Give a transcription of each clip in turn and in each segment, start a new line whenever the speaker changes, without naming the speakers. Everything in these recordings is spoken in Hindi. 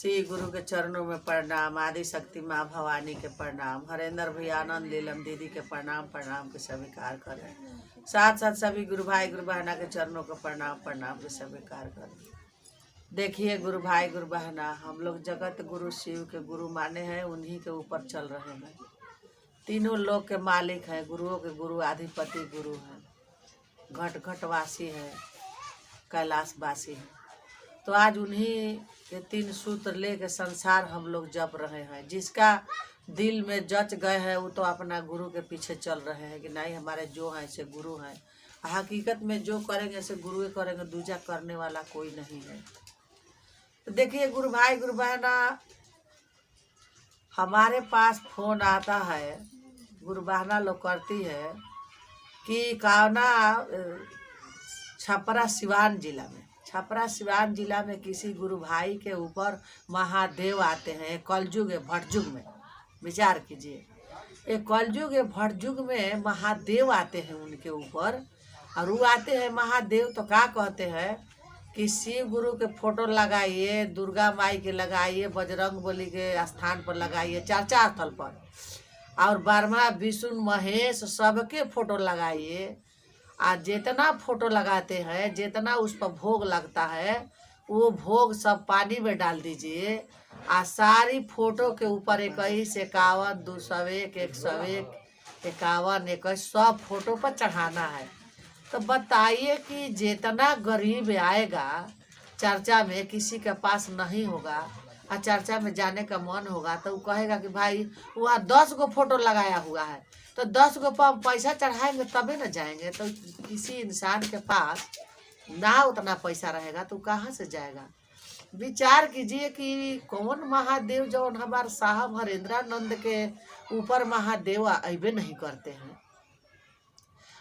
श्री गुरु के चरणों में प्रणाम। आदि शक्ति माँ भवानी के प्रणाम। हरेंद्र भैया, आनंद लीलम दीदी के प्रणाम के स्वीकार करें। साथ साथ सभी गुरु भाई गुरु बहना के चरणों को प्रणाम के स्वीकार करें। देखिए गुरु भाई गुरु बहना, हम लोग जगत गुरु शिव के गुरु माने हैं, उन्हीं के ऊपर चल रहे हैं। तीनों लोक के मालिक हैं, गुरुओं के गुरु आधिपति गुरु हैं, घट घटवासी है, कैलाशवासी है। तो आज उन्हीं के 3 सूत्र ले के संसार हम लोग जप रहे हैं। जिसका दिल में जच गए हैं वो तो अपना गुरु के पीछे चल रहे हैं कि नहीं हमारे जो हैं से गुरु हैं। हकीकत में जो करेंगे से गुरु करेंगे, दूजा करने वाला कोई नहीं है। तो देखिए गुरु भाई गुरु बहना, हमारे पास फोन आता है, गुरु बहना लोग करती है कि कावना छपरा सिवान जिला में किसी गुरु भाई के ऊपर महादेव आते हैं। कलयुग भटयुग में विचार कीजिए, एक कलयुग भटयुग में महादेव आते हैं उनके ऊपर। और वो आते हैं महादेव तो क्या कहते हैं कि शिव गुरु के फोटो लगाइए, दुर्गा माई के लगाइए, बजरंग बली के स्थान पर लगाइए, चर्चा स्थल पर, और ब्रह्मा विष्णु महेश सबके फोटो लगाइए। आज जितना फोटो लगाते हैं, जितना उस पर भोग लगता है, वो भोग सब पानी में डाल दीजिए। आ सारी फोटो के ऊपर 21, 51, 201, 101, 51, 21 सब फोटो पर चढ़ाना है। तो बताइए कि जितना गरीब आएगा चर्चा में, किसी के पास नहीं होगा और चर्चा में जाने का मन होगा, तो वो कहेगा कि भाई वहाँ 10 गो फोटो लगाया हुआ है, तो 10 गो पर पैसा चढ़ाएंगे तभी न जाएंगे। तो किसी इंसान के पास ना उतना पैसा रहेगा तो कहाँ से जाएगा। विचार कीजिए कि कौन महादेव जौन हमारे साहब हरेंद्रानंद के ऊपर महादेव अबे नहीं करते हैं।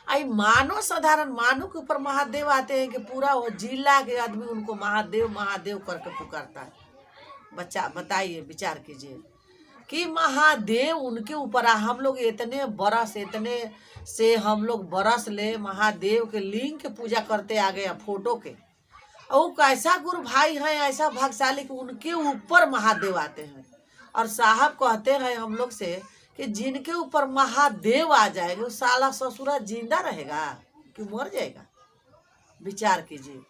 आई मानो साधारण मानो के ऊपर महादेव आते हैं कि पूरा वो जिला के आदमी उनको महादेव महादेव करके पुकारता है। बच्चा बताइए, विचार कीजिए कि महादेव उनके ऊपर हम लोग इतने से हम लोग बरस ले महादेव के लिंग के पूजा करते आ गए फोटो के। और कैसा गुरु भाई हैं ऐसा भाग्यशाली कि उनके ऊपर महादेव आते हैं। और साहब कहते हैं हम लोग से कि जिनके ऊपर महादेव आ जाएगा वो साला ससुरा जिंदा रहेगा कि मर जाएगा। विचार कीजिए।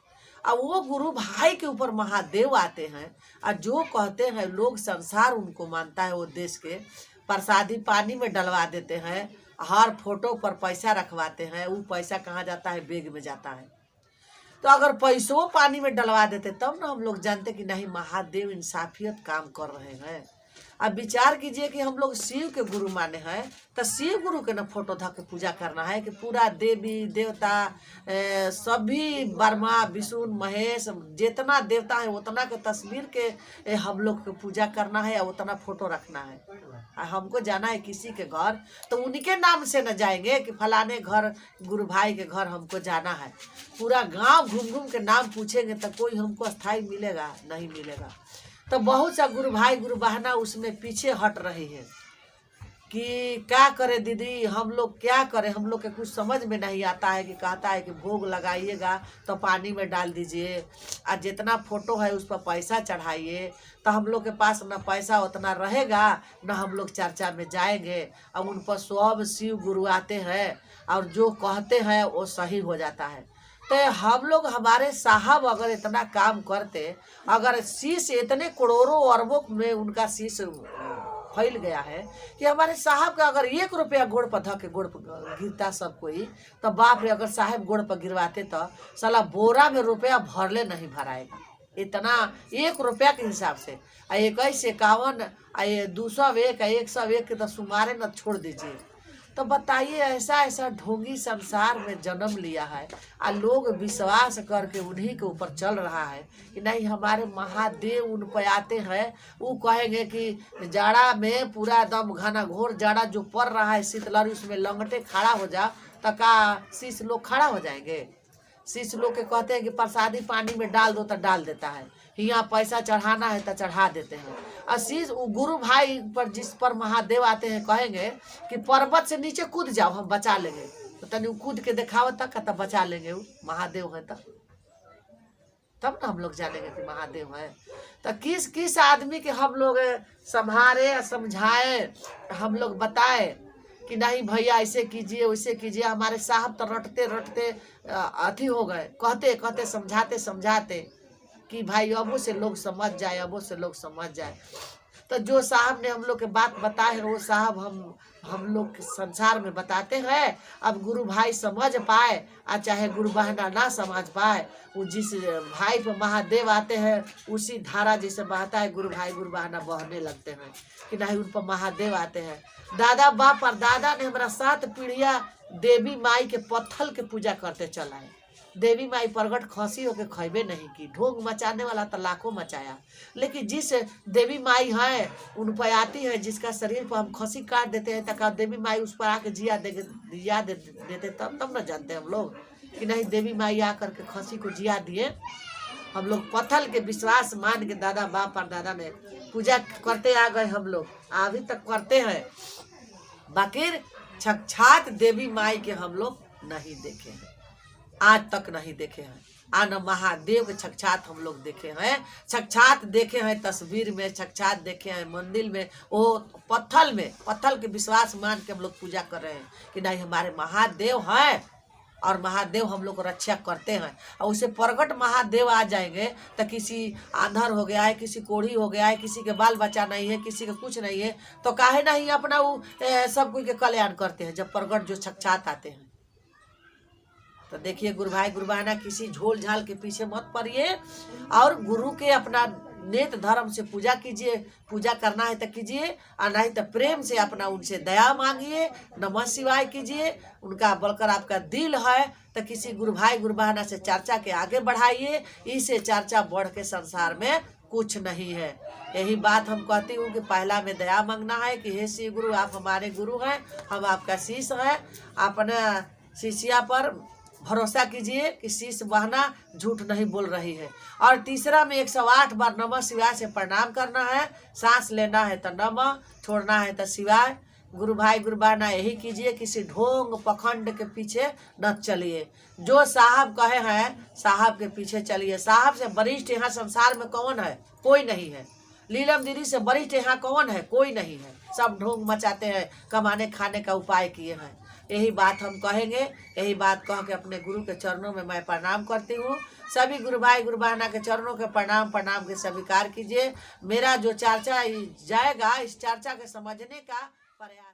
अब वो गुरु भाई के ऊपर महादेव आते हैं और जो कहते हैं लोग संसार उनको मानता है। वो देश के प्रसादी पानी में डलवा देते हैं, हर फोटो पर पैसा रखवाते हैं। वो पैसा कहाँ जाता है? बेग में जाता है। तो अगर पैसों पानी में डलवा देते तब ना हम लोग जानते कि नहीं महादेव इंसाफियत काम कर रहे हैं। अब विचार कीजिए कि हम लोग शिव के गुरु माने हैं, तो शिव गुरु के ना फोटो धर के पूजा करना है कि पूरा देवी देवता सभी ब्रह्मा विष्णु महेश जितना देवता है उतना के तस्वीर के हम लोग को पूजा करना है और उतना फोटो रखना है। हमको जाना है किसी के घर तो उनके नाम से न जाएंगे कि फलाने घर गुरु भाई के घर हमको जाना है। पूरा गांव घूम घूम के नाम पूछेंगे तो कोई हमको स्थायी मिलेगा? नहीं मिलेगा। तो बहुत सा गुरु भाई गुरु बहना उसमें पीछे हट रही है कि क्या करे दीदी, हम लोग क्या करें। हम लोग के कुछ समझ में नहीं आता है कि कहता है कि भोग लगाइएगा तो पानी में डाल दीजिए और जितना फोटो है उस पर पैसा चढ़ाइए। तो हम लोग के पास न पैसा उतना रहेगा न हम लोग चर्चा में जाएंगे। अब उन पर सब शिव गुरु आते हैं और जो कहते हैं वो सही हो जाता है। तो हम लोग हमारे साहब अगर इतना काम करते, अगर शीश इतने करोड़ों अरबों में उनका शीश फैल गया है कि हमारे साहब का अगर 1 रुपया गोड़ पर धके गोड़ पर गिरता सब कोई, तो बाप रे अगर साहब गोड़ पर गिरवाते तो साला बोरा में रुपया भरले नहीं भराएगा। इतना 1 रुपया के हिसाब से 21, 51, 201, 101 के तो सुमारे न छोड़ दीजिए। तो बताइए ऐसा ढोंगी संसार में जन्म लिया है और लोग विश्वास करके उन्हीं के ऊपर चल रहा है कि नहीं हमारे महादेव उन पर आते हैं। वो कहेंगे कि जाड़ा में पूरा दम घना घोर जाड़ा जो पड़ रहा है शीतलहरी, उसमें लंगटे खड़ा हो जा तो का शीश लोग खड़ा हो जाएंगे? शीश लोग के कहते हैं कि प्रसादी पानी में डाल दो तो डाल देता है, यहाँ पैसा चढ़ाना है तो चढ़ा देते हैं। और शीश गुरु भाई पर जिस पर महादेव आते हैं कहेंगे कि पर्वत से नीचे कूद जाओ हम बचा लेंगे। तो तनी कूद के दिखावत तक तब बचा लेंगे। वो महादेव है तब ना हम लोग जानेंगे कि महादेव है। तो किस किस आदमी के हम लोग संभारे समझाए, हम लोग बताए कि नहीं भैया ऐसे कीजिए वैसे कीजिए। हमारे साहब तो रटते रटते अथी हो गए, कहते कहते समझाते समझाते कि भाई अबो से लोग समझ जाए, अबो से लोग समझ जाए। तो जो साहब ने हम लोग के बात बताए हैं वो साहब हम लोग के संसार में बताते हैं। अब गुरु भाई समझ पाए और चाहे गुरु बहना ना समझ पाए, वो जिस भाई पर महादेव आते हैं उसी धारा जैसे बहता है गुरु भाई गुरु बहना बहने लगते हैं कि नहीं उन पर महादेव आते हैं। दादा बाप और दादा ने हमारा 7 पीढ़िया देवी माई के पत्थल के पूजा करते चलाए। देवी माई प्रगट खसी होके खैबे नहीं की, ढोंग मचाने वाला तो लाखों मचाया, लेकिन जिस देवी माई है उन पर आती है, जिसका शरीर पर हम खसी काट देते हैं तक देवी माई उस पर आके जिया देते तब न जानते हम लोग कि नहीं देवी माई आकर के खसी को जिया दिए। हम लोग पत्थल के विश्वास मान के दादा बाप और दादा ने पूजा करते आ गए, हम लोग अभी तक करते हैं। बाकी साक्षात देवी माई के हम लोग नहीं देखे हैं, आज तक नहीं देखे हैं। न महादेव के साक्षात हम लोग देखे हैं, साक्षात देखे हैं तस्वीर में, साक्षात देखे हैं मंदिर में, वो पत्थल के विश्वास मान के हम लोग पूजा कर रहे हैं कि नहीं हमारे महादेव हैं और महादेव हम लोग को रक्षा करते हैं। और उसे प्रगट महादेव आ जाएंगे तो किसी आंधर हो गया है, किसी कोढ़ी हो गया है, किसी के बाल बच्चा नहीं है, किसी का कुछ नहीं है, तो काहे नहीं अपना वो सब कोई के कल्याण करते हैं जब प्रगट जो साक्षात आते हैं। तो देखिए गुरु भाई गुरु बहना किसी झोल झाल के पीछे मत पड़िए और गुरु के अपना नेत धर्म से पूजा कीजिए। पूजा करना है तो कीजिए और नहीं तो प्रेम से अपना उनसे दया मांगिए, नमः शिवाय कीजिए। उनका बोलकर आपका दिल है तो किसी गुरु भाई गुरु बहना से चर्चा के आगे बढ़ाइए। इससे चर्चा बढ़ के संसार में कुछ नहीं है। यही बात हम कहती हूँ कि पहला में दया मांगना है कि हे श्री गुरु आप हमारे गुरु हैं, हम आपका शिष्य है। अपना शिष्या पर भरोसा कीजिए कि शिष्य बहना झूठ नहीं बोल रही है। और तीसरा में 108 बार नमः शिवाय से प्रणाम करना है। सांस लेना है तो नमः, छोड़ना है तो शिवाय। गुरु भाई गुरु बहना यही कीजिए, किसी ढोंग पखंड के पीछे न चलिए। जो साहब कहे हैं साहब के पीछे चलिए। साहब से वरिष्ठ यहाँ संसार में कौन है? कोई नहीं है। लीलम दीदी से वरिष्ठ यहाँ कौन है? कोई नहीं है। सब ढोंग मचाते हैं, कमाने खाने का उपाय किए हैं। यही बात हम कहेंगे। यही बात कह के अपने गुरु के चरणों में मैं प्रणाम करती हूँ। सभी गुरु भाई गुरु बहना के चरणों के प्रणाम के स्वीकार कीजिए। मेरा जो चर्चा जाएगा इस चर्चा के समझने का प्रयास